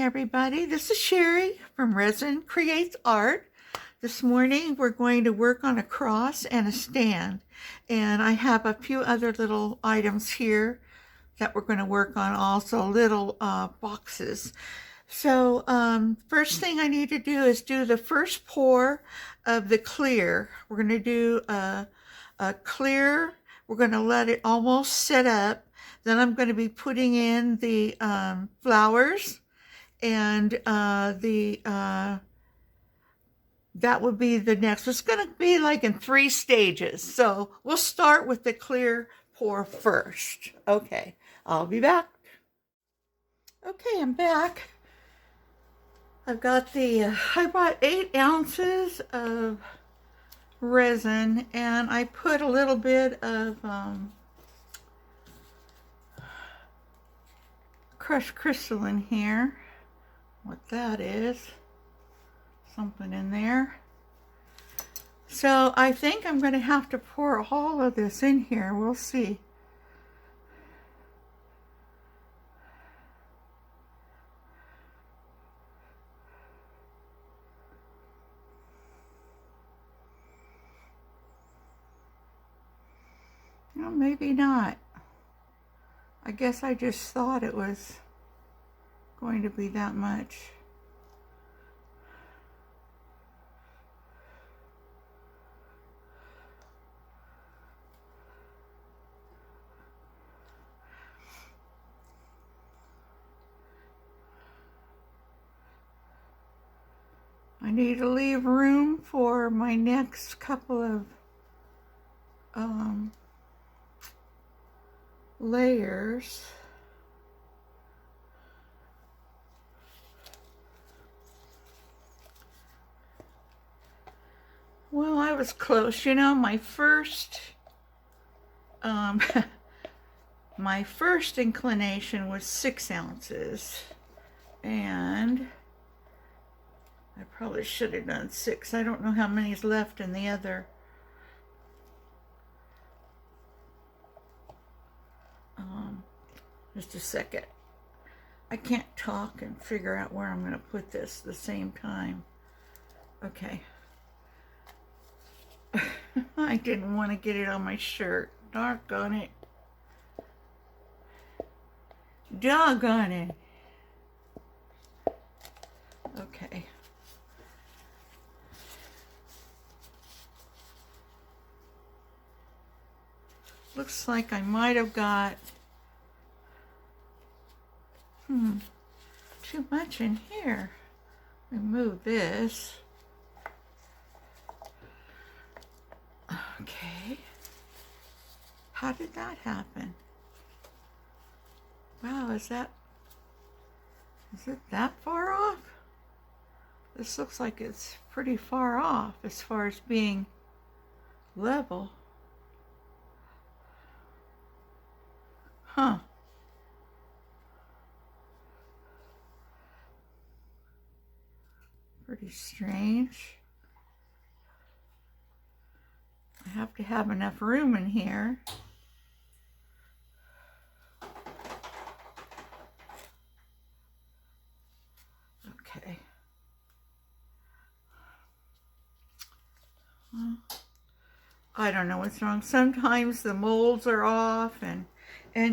everybody. This is Sherry from Resin Creates Art. This morning we're going to work on a cross and a stand, and I have a few other little items here that we're going to work on, also little boxes. So first thing I need to do is do the first pour of the clear. We're going to do a clear. We're going to let it almost set up. Then I'm going to be putting in the flowers, and that would be the next. It's going to be like in 3 stages. So we'll start with the clear pour first. Okay, I'll be back. Okay, I'm back. I've got I bought 8 ounces of resin, and I put a little bit of crushed crystal in here. What that is, something in there. So I think I'm going to have to pour all of this in here. We'll see. Well, maybe not. I guess I just thought it was going to be that much. I need to leave room for my next couple of layers. Well, I was close. You know, my first my first inclination was 6 ounces, and I probably should have done 6. I don't know how many is left in the other. Just a second. I can't talk and figure out where I'm going to put this at the same time. Okay. I didn't want to get it on my shirt. Doggone it. Doggone it. Okay. Looks like I might have got too much in here. Remove this. Okay. How did that happen? Wow, is it that far off? This looks like it's pretty far off as far as being level. Huh. Pretty strange. I have to have enough room in here. Okay. I don't know what's wrong. Sometimes the molds are off, and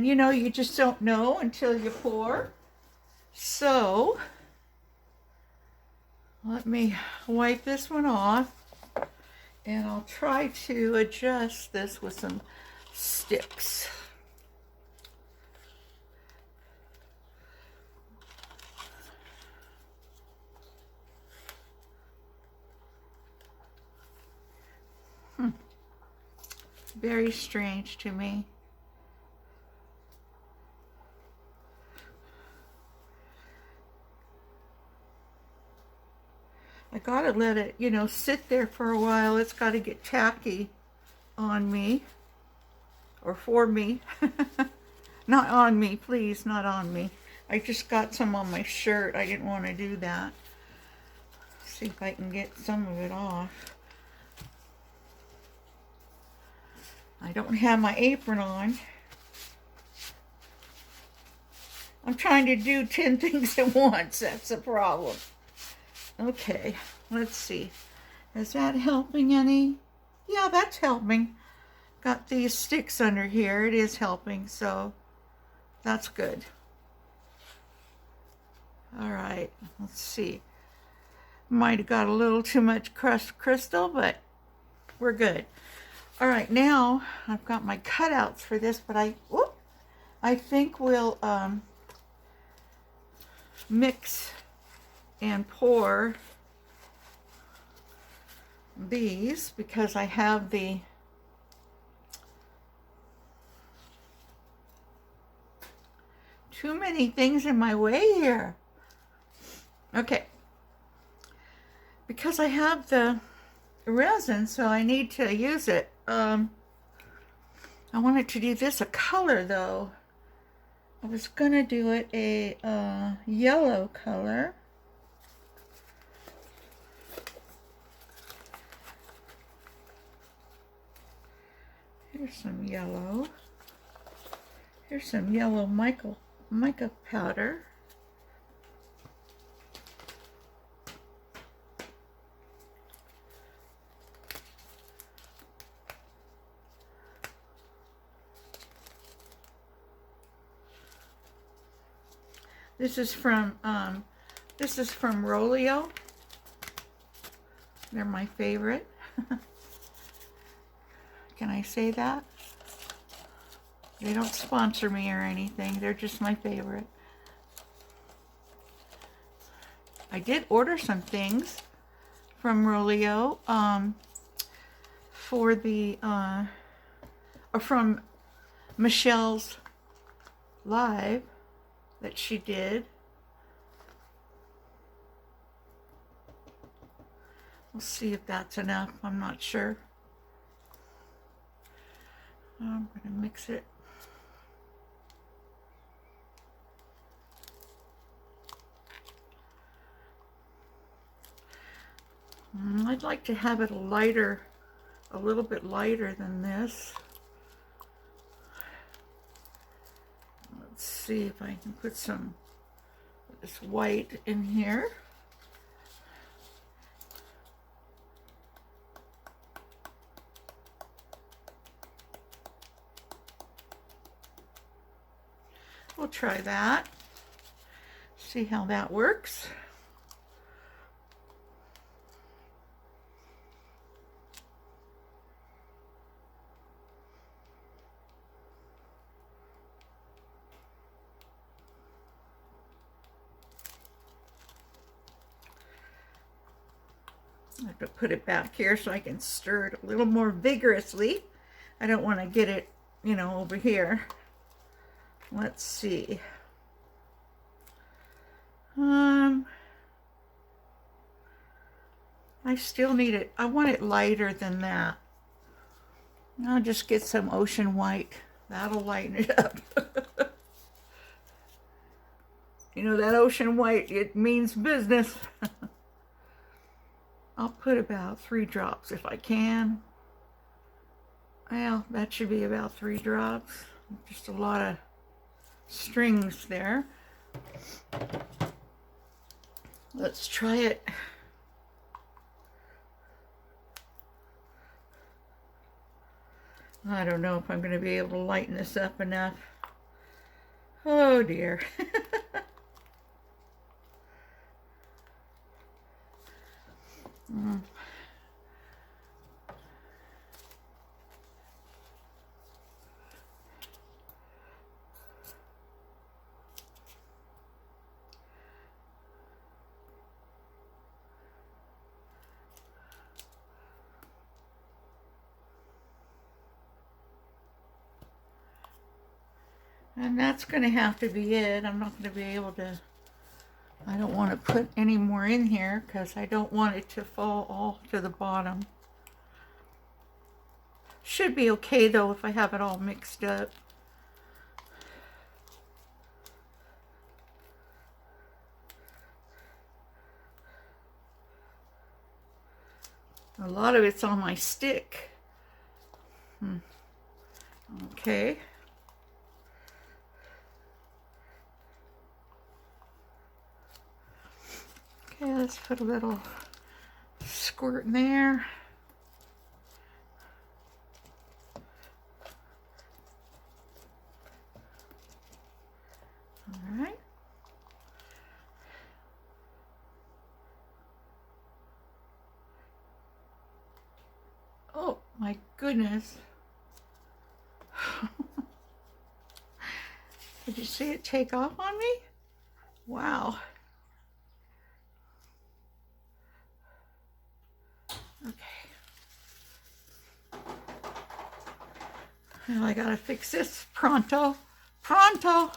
you know, you just don't know until you pour. So let me wipe this one off, and I'll try to adjust this with some sticks. Very strange to me. I gotta let it, you know, sit there for a while. It's gotta get tacky on me, or for me. Not on me, please, not on me. I just got some on my shirt. I didn't want to do that. See if I can get some of it off. I don't have my apron on. I'm trying to do 10 things at once. That's the problem. Okay, let's see. Is that helping any? Yeah, that's helping. Got these sticks under here. It is helping, so that's good. All right, let's see. Might have got a little too much crushed crystal, but we're good. All right, now I've got my cutouts for this, but I think we'll mix and pour these because I have the too many things in my way here. Okay, because I have the resin, so I need to use it. I wanted to do this a color though. I was gonna do it a yellow color. Here's some yellow. Here's some yellow mica powder. This is from Rolio. They're my favorite. Can I say that? They don't sponsor me or anything. They're just my favorite. I did order some things from Rolio for the or from Michelle's live that she did. We'll see if that's enough. I'm not sure. I'm going to mix it. I'd like to have it a little bit lighter than this. Let's see if I can put some of this white in here. We'll try that. See how that works. I have to put it back here so I can stir it a little more vigorously. I don't want to get it, you know, over here. Let's see. I still need it. I want it lighter than that. I'll just get some ocean white. That'll lighten it up. You know, that ocean white, it means business. I'll put about 3 drops if I can. Well, that should be about 3 drops. Just a lot of strings there. Let's try it. I don't know if I'm going to be able to lighten this up enough. Oh dear. And that's going to have to be it. I'm not going to be able to, I don't want to put any more in here because I don't want it to fall all to the bottom. Should be okay though if I have it all mixed up. A lot of it's on my stick. Okay. Okay, let's put a little squirt in there. All right. Oh my goodness. Did you see it take off on me? Wow. Okay. Well, I gotta fix this pronto. Pronto!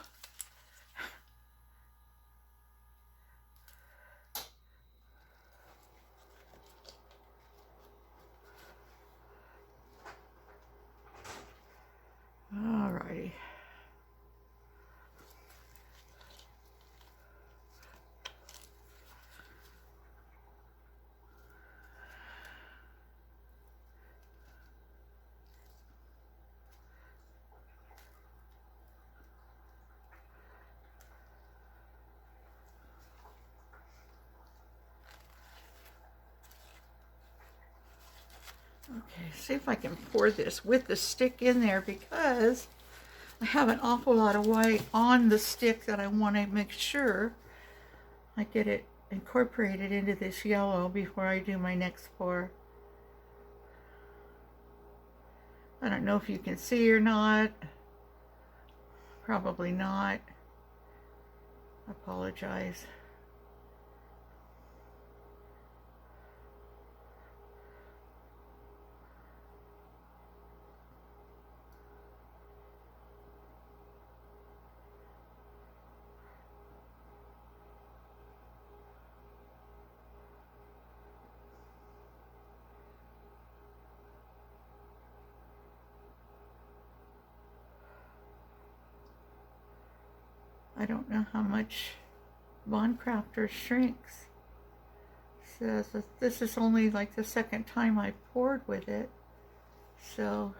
Alrighty. Okay, see if I can pour this with the stick in there, because I have an awful lot of white on the stick that I want to make sure I get it incorporated into this yellow before I do my next pour. I don't know if you can see or not. Probably not. I apologize. I don't know how much Bond Crafter shrinks. It says that this is only like the second time I poured with it, so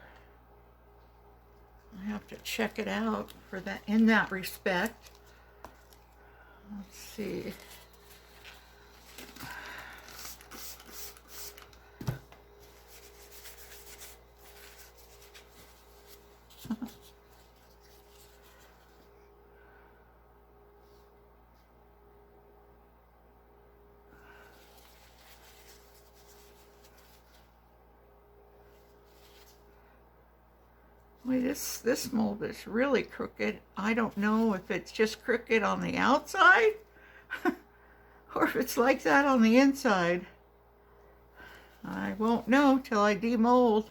I have to check it out for that in that respect. Let's see. Wait, this mold is really crooked. I don't know if it's just crooked on the outside or if it's like that on the inside. I won't know till I demold.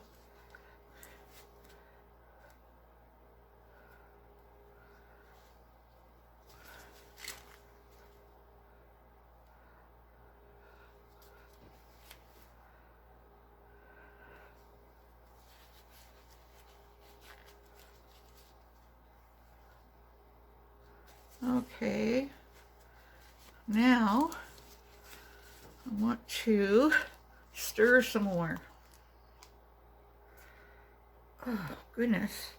Okay, now I want to stir some more. Oh, goodness.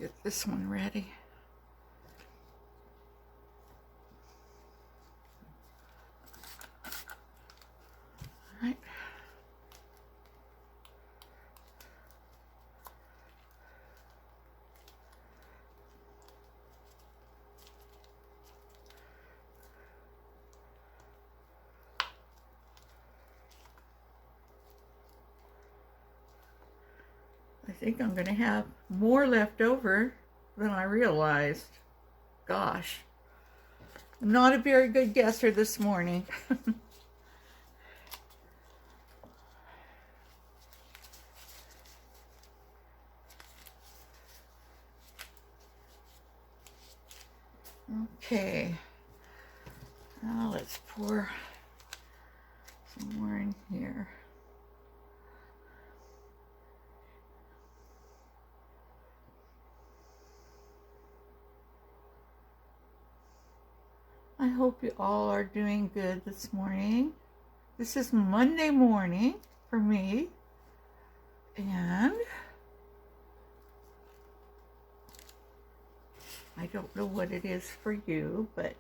Get this one ready. All right. I think I'm going to have more left over than I realized. Gosh, I'm not a very good guesser this morning. Okay, now let's pour some more in here. I hope you all are doing good this morning. This is Monday morning for me, and I don't know what it is for you, but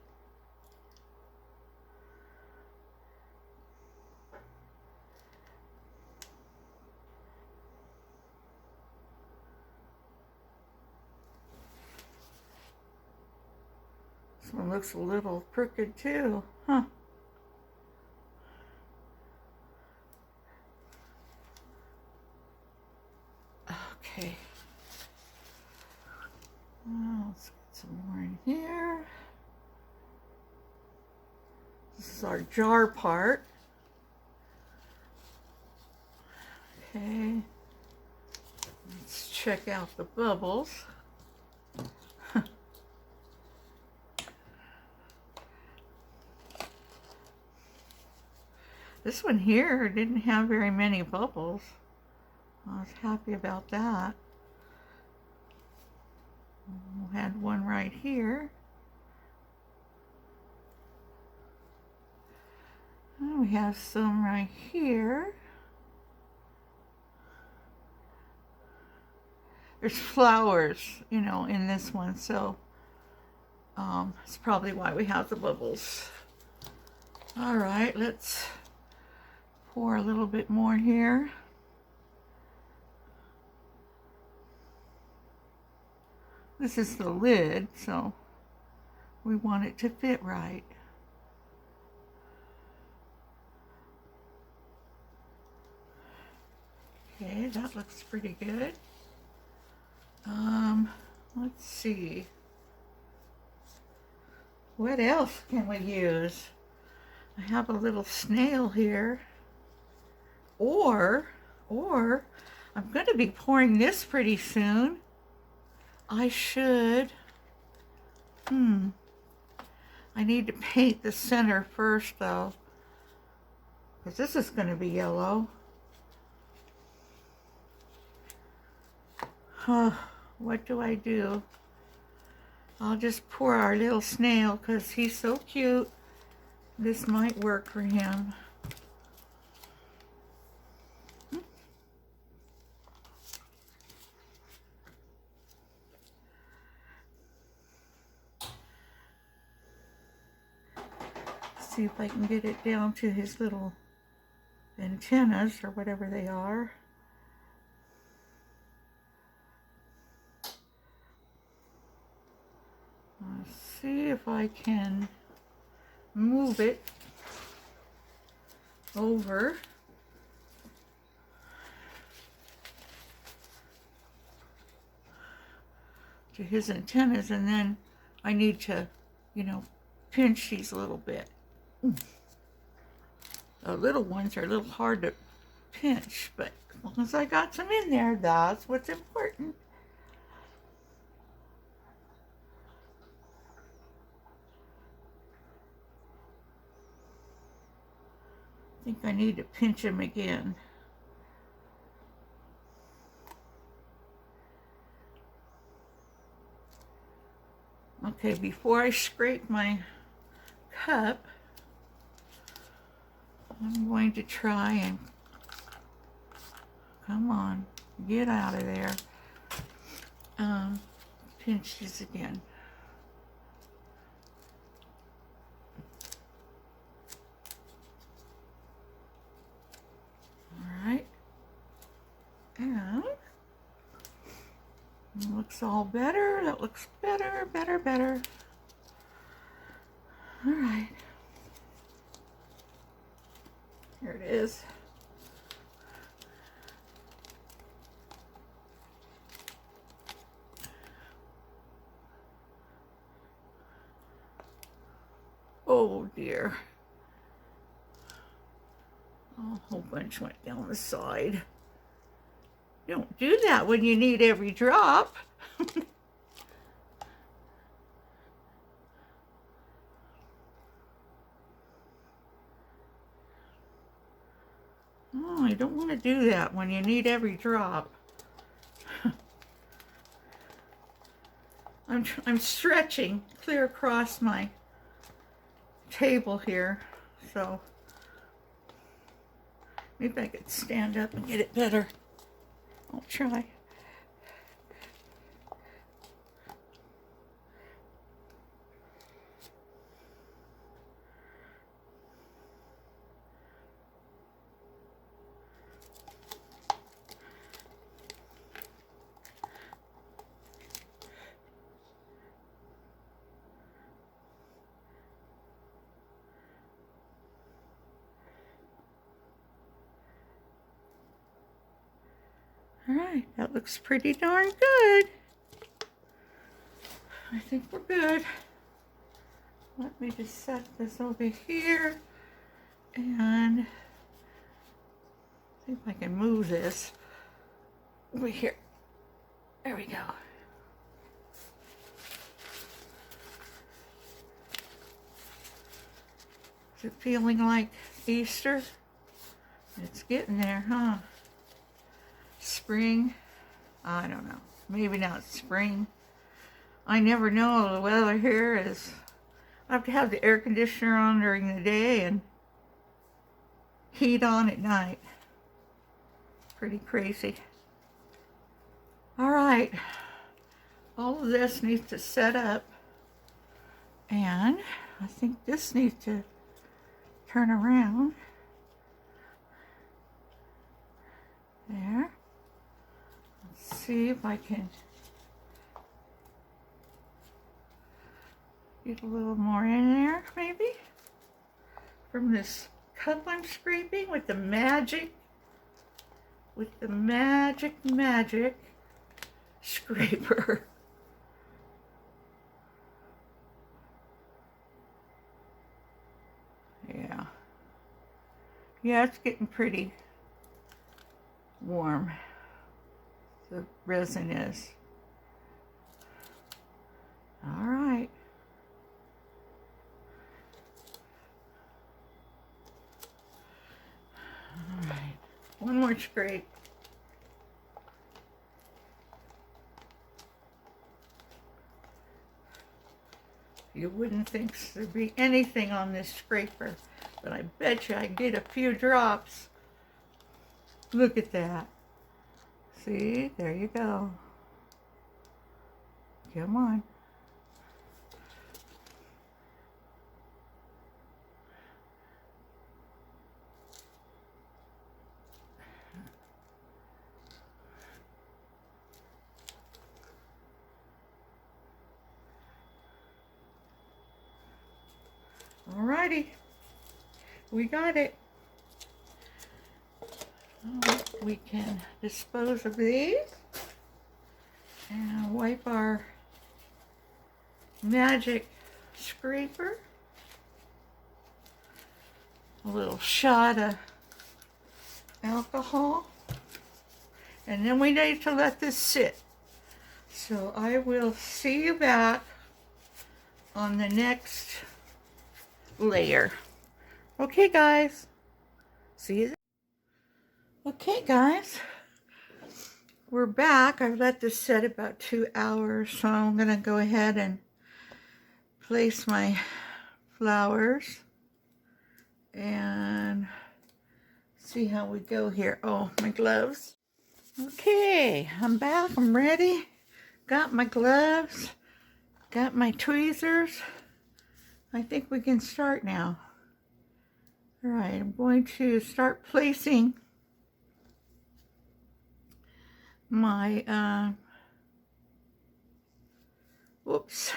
This one looks a little crooked too, huh? Okay. Let's get some more in here. This is our jar part. Okay. Let's check out the bubbles. This one here didn't have very many bubbles. I was happy about that. We had one right here. And we have some right here. There's flowers, you know, in this one, so that's probably why we have the bubbles. All right, let's pour a little bit more here. This is the lid, so we want it to fit right. Okay, that looks pretty good. Let's see. What else can we use? I have a little snail here. Or I'm going to be pouring this pretty soon. I should, I need to paint the center first though, because this is going to be yellow. What do I do? I'll just pour our little snail because he's so cute. This might work for him. See if I can get it down to his little antennas or whatever they are. Let's see if I can move it over. To his antennas, and then I need to, you know, pinch these a little bit. The little ones are a little hard to pinch, but as long as I got some in there, that's what's important. I think I need to pinch him again. Okay, before I scrape my cup, I'm going to try and, come on, get out of there. Pinch this again. All right, and it looks all better. That looks better, better, better. All right. Here it is. Oh dear. A whole bunch went down the side. Don't do that when you need every drop. Oh, I don't want to do that when you need every drop. I'm stretching clear across my table here, so maybe I could stand up and get it better. I'll try. All right, that looks pretty darn good. I think we're good. Let me just set this over here and see if I can move this over here. There we go. Is it feeling like Easter? It's getting there, huh? Spring? I don't know. Maybe not spring. I never know. The weather here is... I have to have the air conditioner on during the day and heat on at night. Pretty crazy. All right. All of this needs to set up. And I think this needs to turn around. There. Let's see if I can get a little more in there, maybe, from this cup I'm scraping with the magic scraper. Yeah, it's getting pretty warm. The resin is. All right. All right. One more scrape. You wouldn't think there'd be anything on this scraper, but I bet you I get a few drops. Look at that. See, there you go. Come on. Alrighty, we got it. We can dispose of these and wipe our magic scraper. A little shot of alcohol, and then we need to let this sit. So I will see you back on the next layer. Okay, guys. See you then. Okay, guys. We're back. I've let this set about 2 hours, so I'm going to go ahead and place my flowers and see how we go here. Oh, my gloves. Okay, I'm back. I'm ready. Got my gloves. Got my tweezers. I think we can start now. All right, I'm going to start placing my, whoops,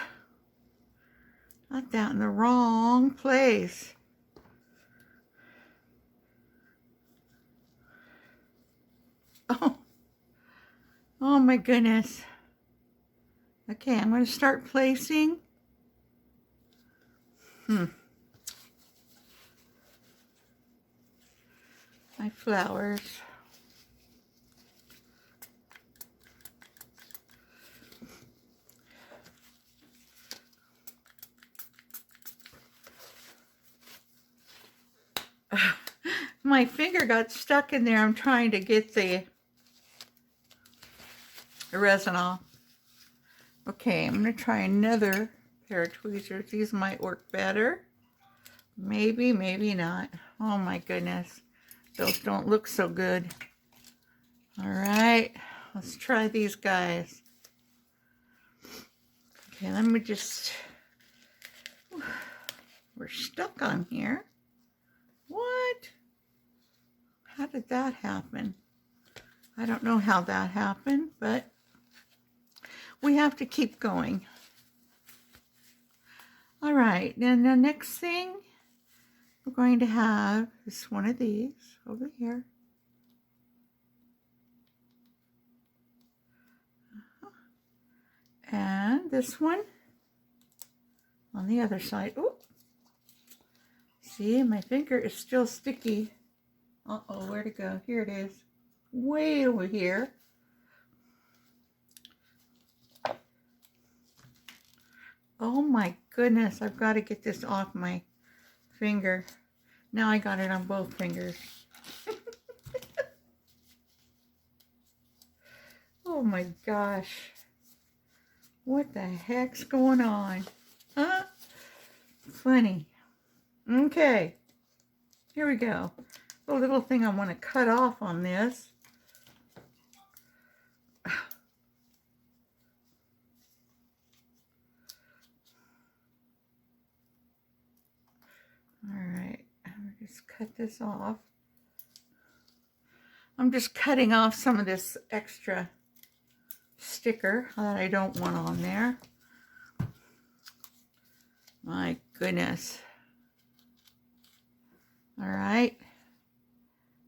got that in the wrong place. Oh my goodness. Okay, I'm going to start placing. My flowers. My finger got stuck in there. I'm trying to get the resin off. Okay, I'm going to try another pair of tweezers. These might work better. Maybe, maybe not. Oh my goodness. Those don't look so good. All right, let's try these guys. Okay, let me just... We're stuck on here. What? How did that happen? I don't know how that happened, but we have to keep going. All right, then the next thing we're going to have is one of these over here. And this one on the other side. Oh, see, my finger is still sticky. Uh-oh, where'd it go? Here it is. Way over here. Oh my goodness, I've got to get this off my finger. Now I got it on both fingers. Oh my gosh. What the heck's going on? Huh? Funny. Okay. Here we go. The little thing I want to cut off on this. Alright, I'm just cut this off. I'm just cutting off some of this extra sticker that I don't want on there. My goodness. Alright,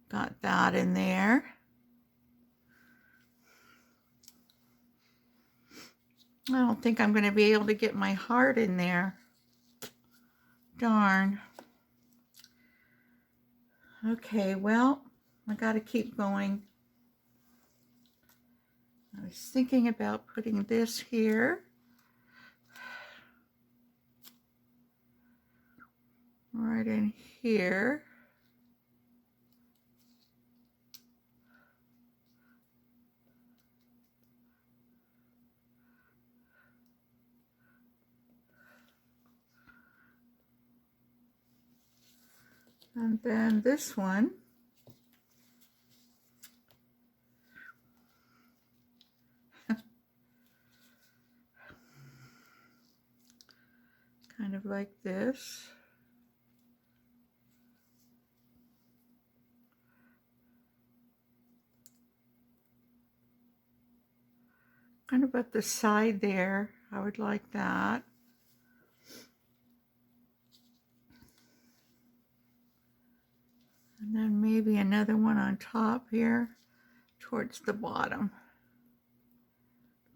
got that in there. I don't think I'm going to be able to get my heart in there. Darn. Okay, well, I got to keep going. I was thinking about putting this here. Right in here. And then this one. Kind of like this. Kind of at the side there. I would like that. And then maybe another one on top here towards the bottom.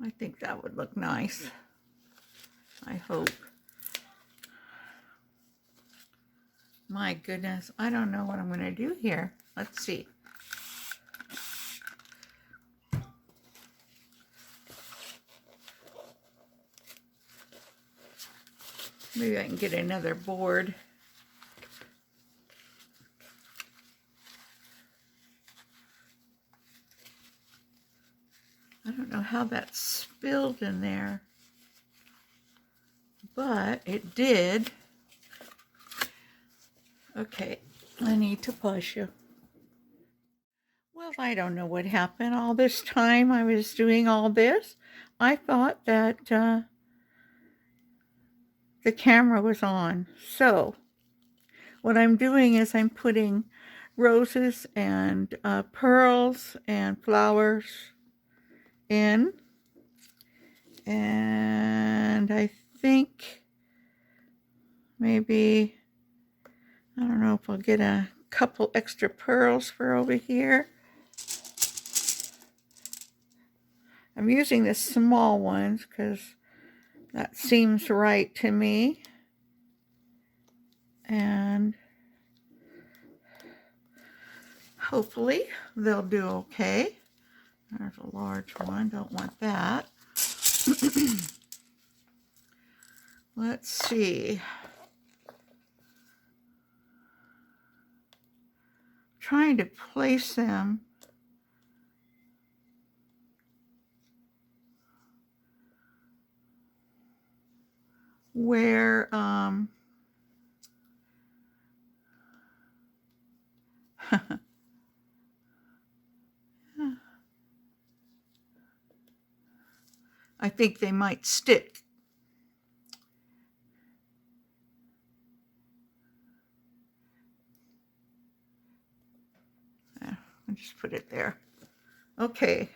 I think that would look nice. I hope. My goodness, I don't know what I'm going to do here. Let's see. Maybe I can get another board. I don't know how that spilled in there, but it did. Okay, I need to push you. Well, I don't know what happened. All this time I was doing all this, I thought that the camera was on. So what I'm doing is I'm putting roses and pearls and flowers in, and I think maybe, I don't know if I'll get a couple extra pearls for over here. I'm using the small ones because that seems right to me. And hopefully they'll do okay. There's a large one, don't want that. Let's see. Trying to place them where I think they might stick. I'll just put it there. Okay,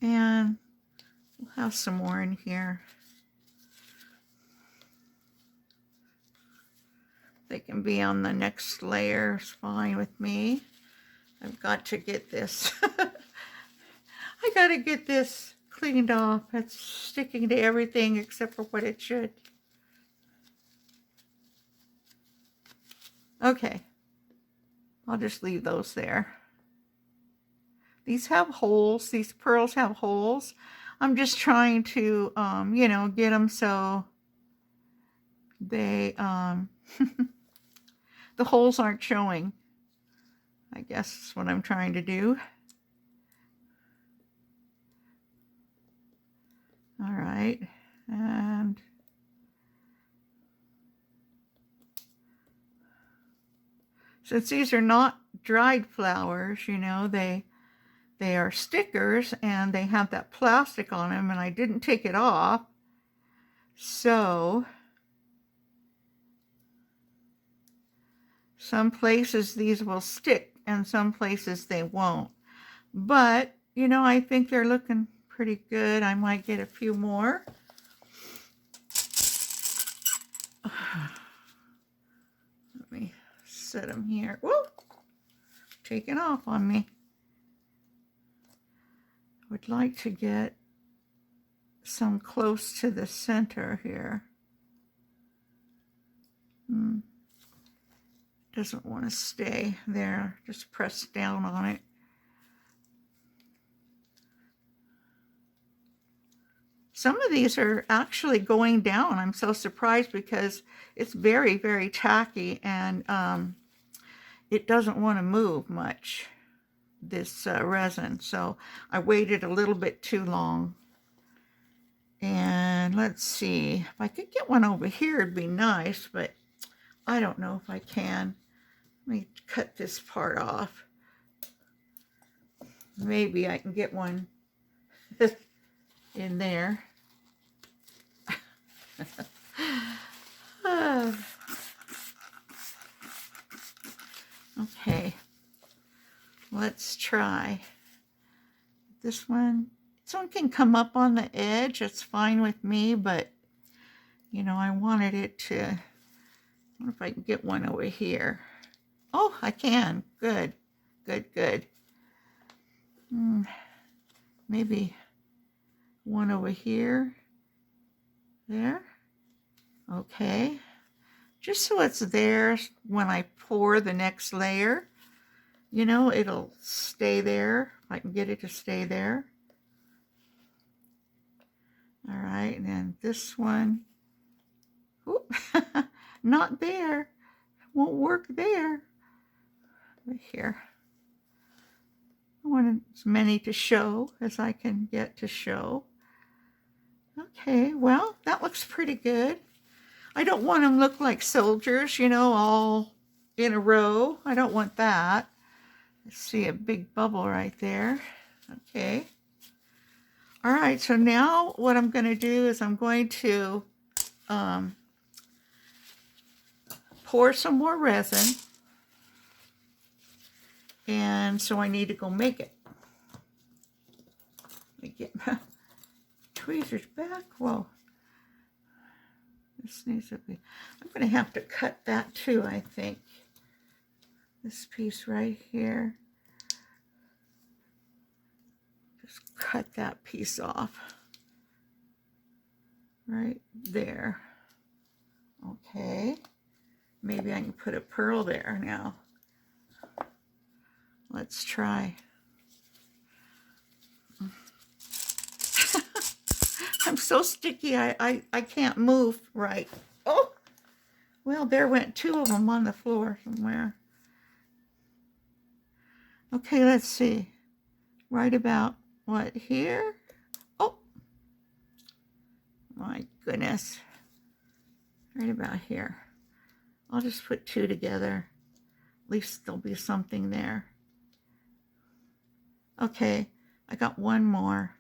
and we'll have some more in here. They can be on the next layer, it's fine with me. I've got to get this. I got to get this cleaned off. It's sticking to everything except for what it should. Okay, I'll just leave those there. These have holes. These pearls have holes. I'm just trying to, you know, get them so they, the holes aren't showing. I guess that's what I'm trying to do. All right, and since these are not dried flowers, you know, they are stickers and they have that plastic on them, and I didn't take it off. So some places these will stick and some places they won't. But, you know, I think they're looking pretty good. I might get a few more. Let me set them here. Whoa! Taking off on me. I would like to get some close to the center here. Doesn't want to stay there. Just press down on it. Some of these are actually going down. I'm so surprised because it's very, very tacky, and it doesn't want to move much, this resin. So I waited a little bit too long. And let's see, if I could get one over here, it'd be nice, but I don't know if I can. Let me cut this part off. Maybe I can get one in there. Okay, let's try this one. This one can come up on the edge. It's fine with me, but you know, I wanted it to, I wonder if I can get one over here. Oh, I can. Good, good, good. Maybe one over here. There. Okay. Just so it's there when I pour the next layer. You know, it'll stay there. I can get it to stay there. All right, and then this one. Oop, not there. Won't work there. Right here. I want as many to show as I can get to show. Okay, well, that looks pretty good. I don't want them to look like soldiers, you know, all in a row. I don't want that. I see a big bubble right there. Okay. All right, so now what I'm going to do is I'm going to pour some more resin. And so I need to go make it. Let me get my tweezers back. Whoa. This needs to be, I'm going to have to cut that too, I think. This piece right here. Just cut that piece off. Right there. Okay. Maybe I can put a pearl there now. Let's try. I'm so sticky, I can't move right. Oh, well, there went two of them on the floor somewhere. Okay, let's see. Right about, what, here? Oh, my goodness. Right about here. I'll just put two together. At least there'll be something there. Okay, I got one more.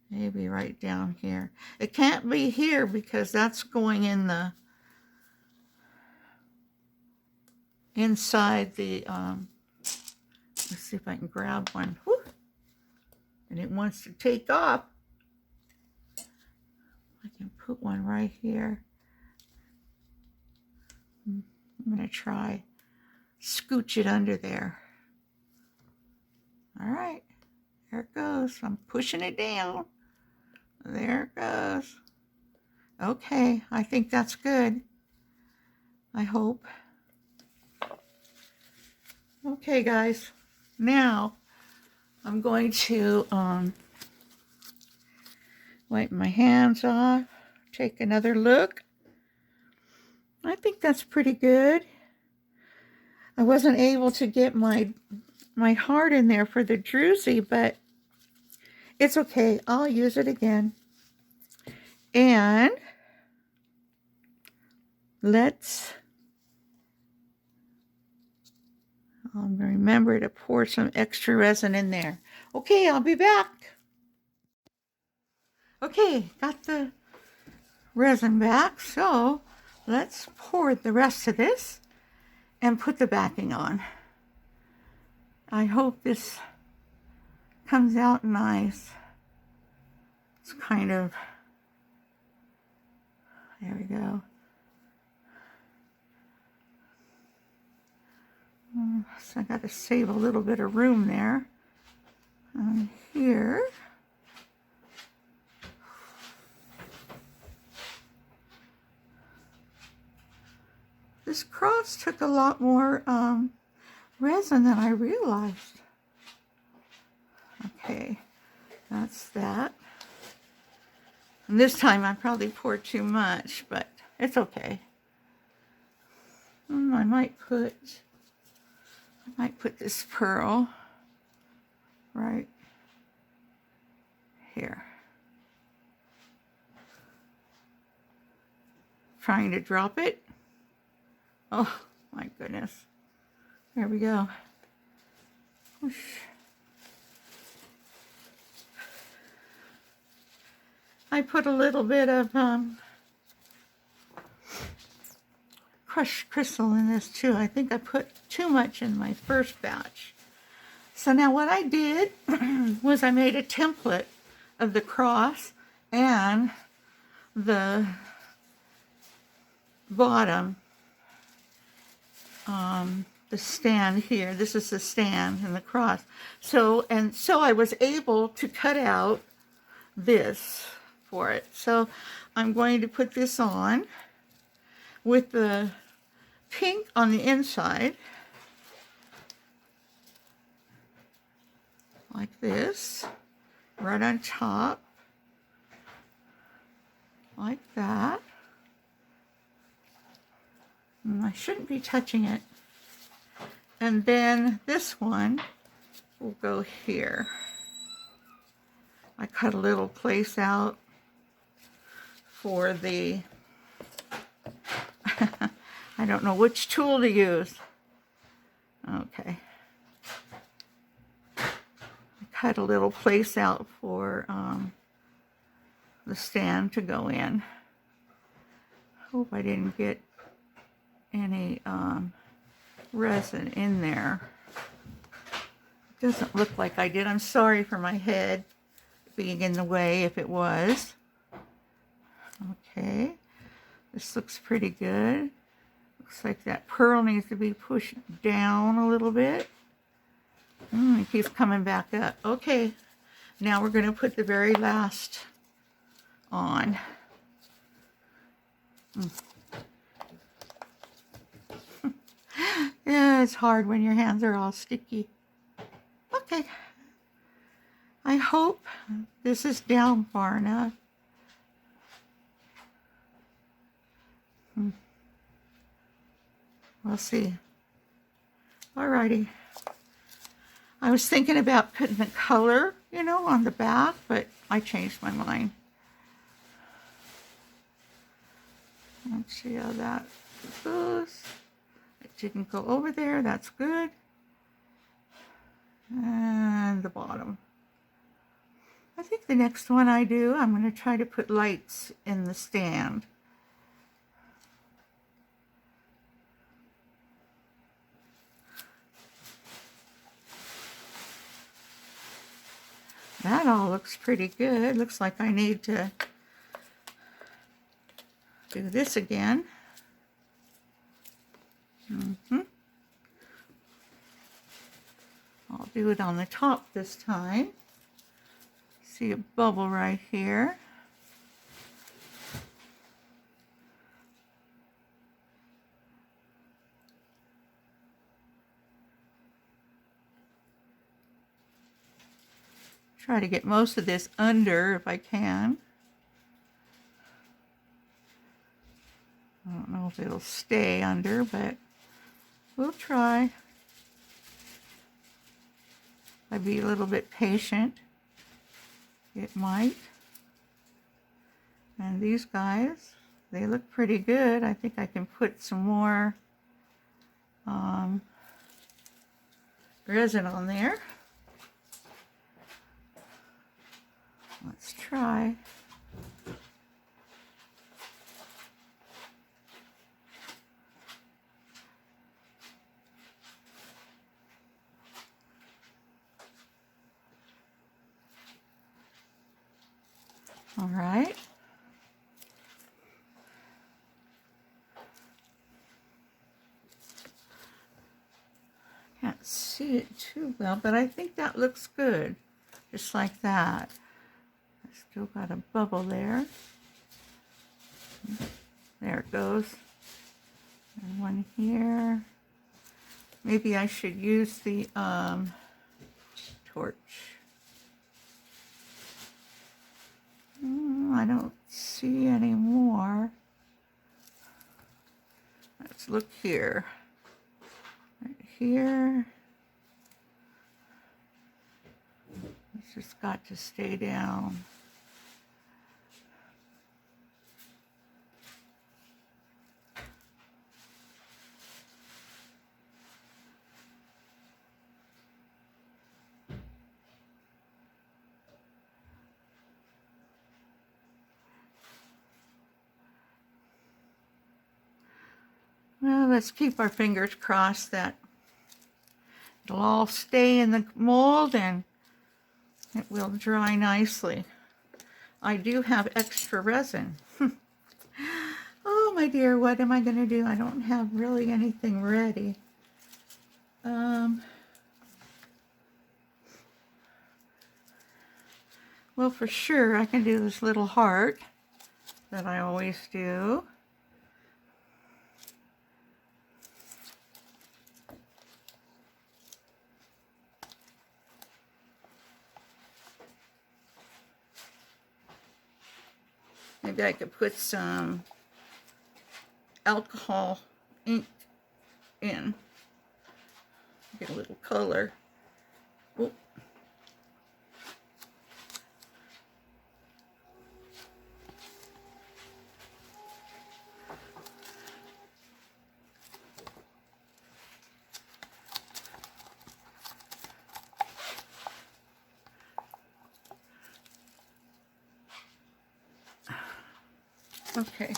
Maybe right down here. It can't be here because that's going in the inside the let's see if I can grab one. Whew. And it wants to take off. I can put one right here. I'm going to try scooch it under there. All right, there it goes. I'm pushing it down. There it goes. Okay, I think that's good. I hope. Okay, guys. Now, I'm going to wipe my hands off, take another look. I think that's pretty good. I wasn't able to get my heart in there for the druzy, but it's okay. I'll use it again. And I'll remember to pour some extra resin in there. Okay, I'll be back. Okay, got the resin back, so let's pour the rest of this and put the backing on. I hope this comes out nice. It's kind of, there we go. So I got to save a little bit of room there. Here. This cross took a lot more resin than I realized. Okay, that's that. And this time I probably poured too much, but it's okay. I might put this pearl right here. Trying to drop it. Oh my goodness. There we go. Whoosh. I put a little bit of crushed crystal in this too. I think I put too much in my first batch. So now what I did was I made a template of the cross and the bottom, the stand here. This is the stand and the cross. So I was able to cut out this for it. So I'm going to put this on with the pink on the inside, like this, right on top, like that. And I shouldn't be touching it. And then this one will go here. I cut a little place out for the, I don't know which tool to use. Okay. I cut a little place out for the stand to go in. Hope I didn't get any resin in there. It doesn't look like I did. I'm sorry for my head being in the way if it was. Okay, this looks pretty good. Looks like that pearl needs to be pushed down a little bit. It keeps coming back up. Okay, now we're going to put the very last on. Yeah, it's hard when your hands are all sticky. Okay. I hope this is down far enough. We'll see. Alrighty. I was thinking about putting the color, on the back, but I changed my mind. Let's see how that goes. It didn't go over there. That's good. And the bottom. I think the next one I do, I'm going to try to put lights in the stand. That all looks pretty good. Looks like I need to do this again. I'll do it on the top this time. See a bubble right here. Try to get most of this under if I can. I don't know if it'll stay under, but we'll try. I'd be a little bit patient. It might. And these guys, they look pretty good. I think I can put some more resin on there. Let's try. All right. Can't see it too well, but I think that looks good. Just like that. I still got a bubble there. There it goes. And one here. Maybe I should use the torch. I don't see any more. Let's look here. Right here. It's just got to stay down. Well, let's keep our fingers crossed that it'll all stay in the mold and it will dry nicely. I do have extra resin. Oh my dear, what am I going to do? I don't have really anything ready. Well, for sure, I can do this little heart that I always do. Maybe I could put some alcohol ink in. Get a little color. Oh. Okay.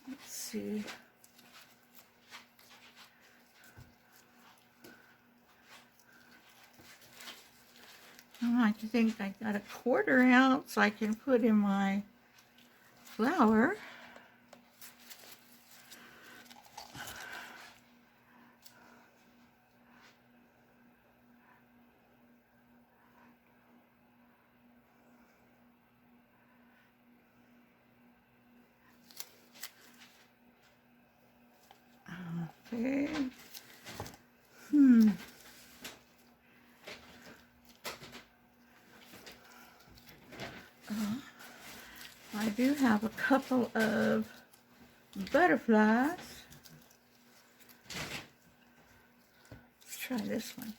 Let's see. I think I got a 1/4 ounce I can put in my flour. Okay. I do have a couple of butterflies. Let's try this one.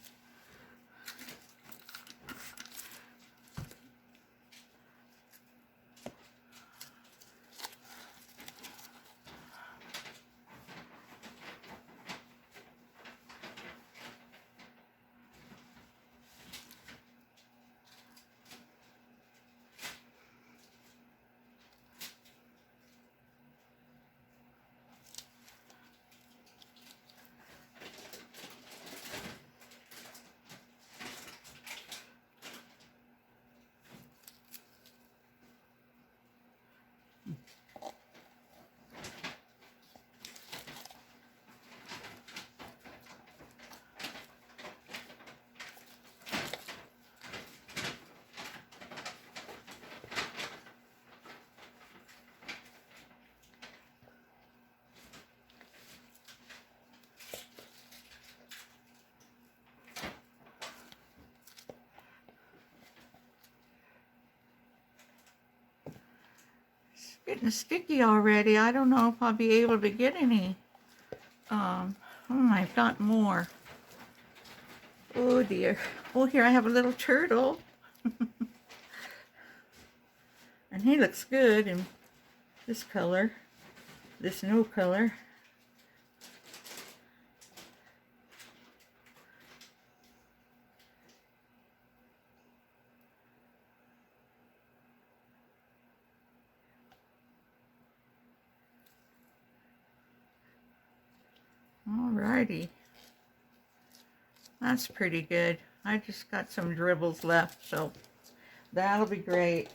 getting sticky already. I don't know if I'll be able to get any. I've got more. Oh dear. Oh, here I have a little turtle. And he looks good in this color, this no color. Alrighty. That's pretty good. I just got some dribbles left, so that'll be great.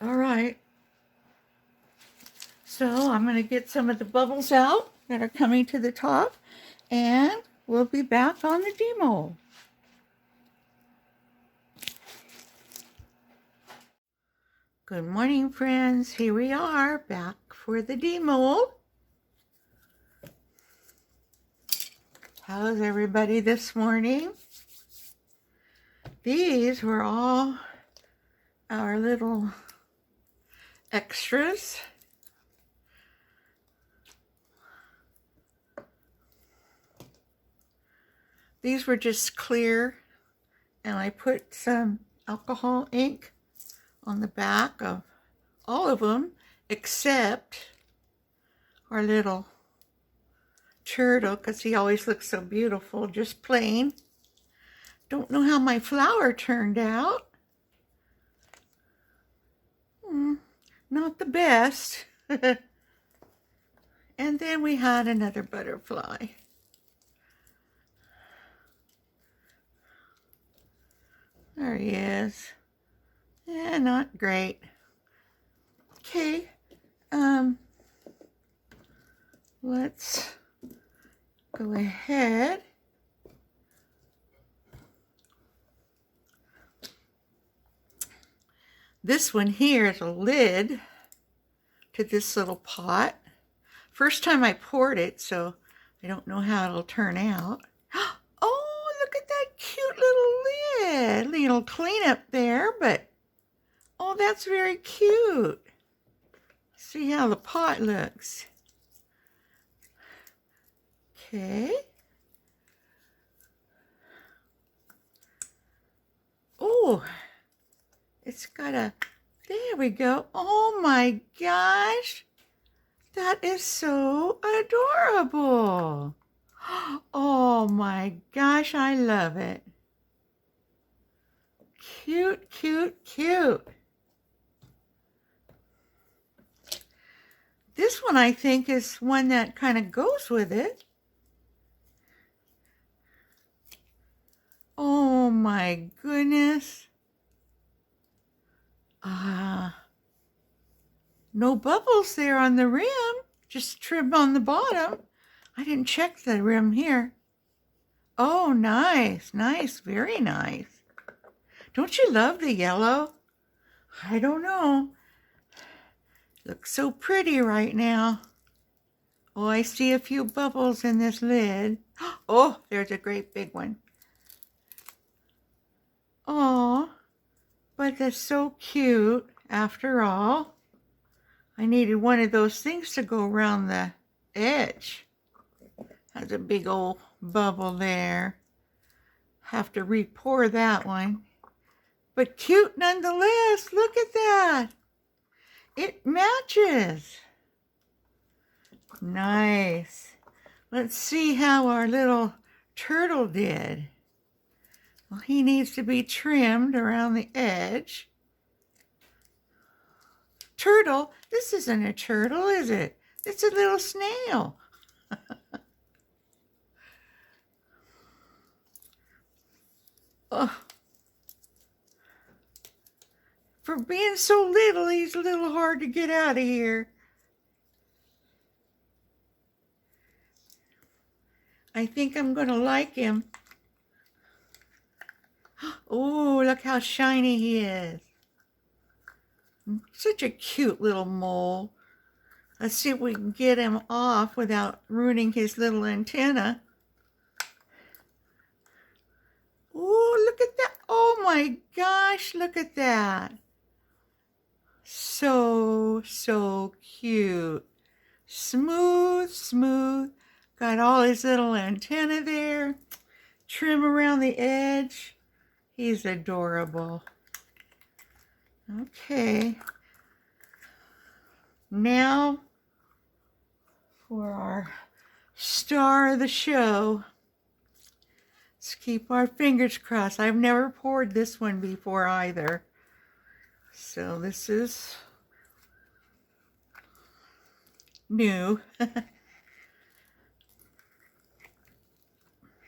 Alright. So I'm going to get some of the bubbles out that are coming to the top, and we'll be back on the demo. Good morning, friends. Here we are back for the demold. How's everybody this morning? These were all our little extras. These were just clear, and I put some alcohol ink on the back of all of them except our little turtle, because he always looks so beautiful, just plain. Don't know how my flower turned out. Not the best. And then we had another butterfly. There he is. Yeah, not great. Okay, let's go ahead. This one here is a lid to this little pot. First time I poured it, so I don't know how it'll turn out. Oh, look at that cute little lid. Little cleanup there, but oh, that's very cute. See how the pot looks. Okay. Oh, it's got a, there we go. Oh my gosh. That is so adorable. Oh my gosh, I love it. Cute, cute, cute. This one I think is one that kind of goes with it. Oh my goodness. No bubbles there on the rim, just trim on the bottom. I didn't check the rim here. Oh, nice, nice, very nice. Don't you love the yellow? I don't know. Looks so pretty right now. Oh, I see a few bubbles in this lid. Oh, there's a great big one. Oh, but that's so cute after all. I needed one of those things to go around the edge. Has a big old bubble there. Have to re-pour that one. But cute nonetheless. Look at that. It matches. Nice. Let's see how our little turtle did. Well, he needs to be trimmed around the edge. Turtle? This isn't a turtle, is it? It's a little snail. Oh. For being so little, he's a little hard to get out of here. I think I'm going to like him. Oh, look how shiny he is. Such a cute little mole. Let's see if we can get him off without ruining his little antenna. Oh, look at that. Oh my gosh, look at that. So cute. Smooth, smooth. Got all his little antenna there. Trim around the edge. He's adorable. Okay. Now for our star of the show. Let's keep our fingers crossed. I've never poured this one before either. So this is new.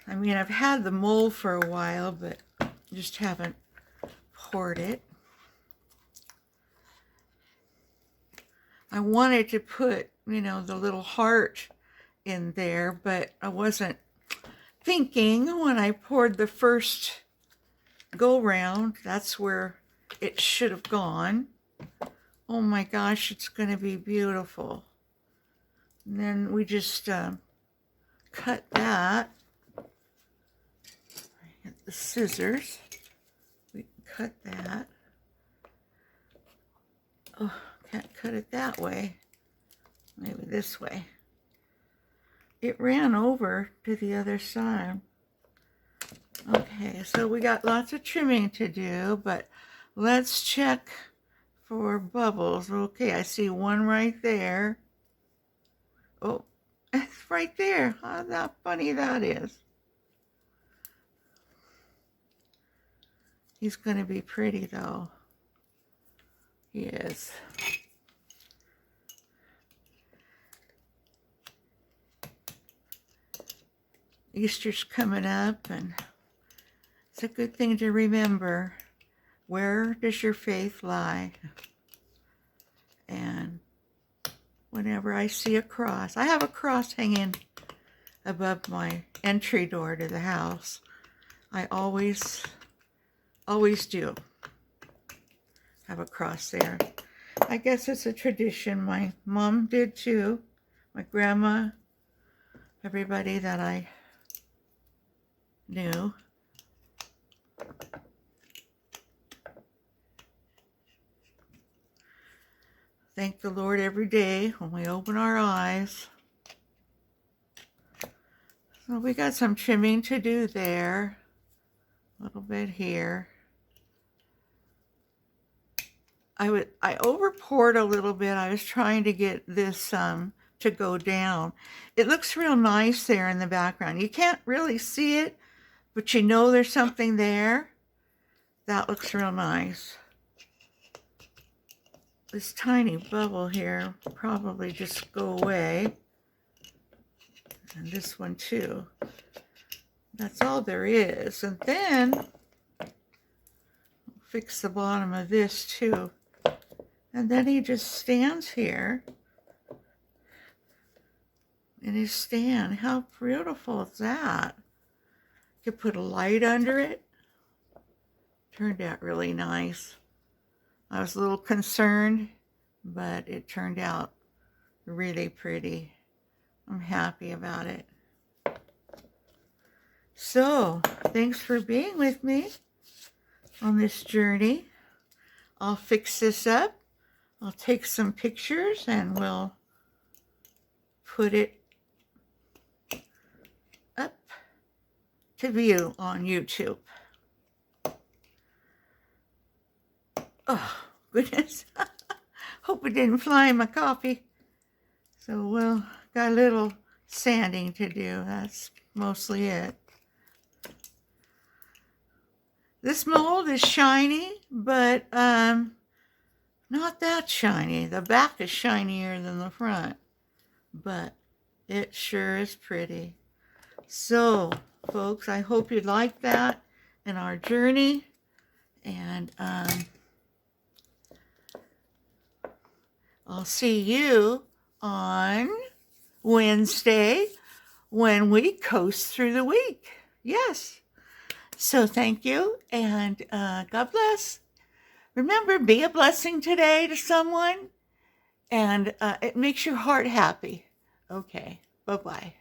I mean, I've had the mold for a while, but just haven't poured it. I wanted to put, you know, the little heart in there, but I wasn't thinking when I poured the first go round, that's where it should have gone. Oh my gosh, it's going to be beautiful. And then we just cut that. Get the scissors. We can cut that. Oh, can't cut it that way. Maybe this way. It ran over to the other side. Okay, so we got lots of trimming to do, but let's check for bubbles. Okay, I see one right there. Oh, it's right there. How funny that is. He's going to be pretty, though. He is. Easter's coming up, and it's a good thing to remember. Where does your faith lie? And whenever I see a cross, I have a cross hanging above my entry door to the house. I always do have a cross there. I guess it's a tradition. My mom did too. My grandma, everybody that I knew. Thank the Lord every day when we open our eyes. So we got some trimming to do there. A little bit here. I over poured a little bit. I was trying to get this to go down. It looks real nice there in the background. You can't really see it, but you know there's something there. That looks real nice. This tiny bubble here will probably just go away. And this one too. That's all there is. And then we'll fix the bottom of this too. And then he just stands here in his stand. How beautiful is that? You could put a light under it. Turned out really nice. I was a little concerned, but it turned out really pretty. I'm happy about it. So, thanks for being with me on this journey. I'll fix this up. I'll take some pictures and we'll put it up to view on YouTube. Oh, goodness. Hope it didn't fly in my coffee. So, well, got a little sanding to do. That's mostly it. This mold is shiny, but not that shiny. The back is shinier than the front, but it sure is pretty. So, folks, I hope you liked that in our journey, and I'll see you on Wednesday when we coast through the week. Yes. So thank you, and God bless. Remember, be a blessing today to someone, and it makes your heart happy. Okay, bye-bye.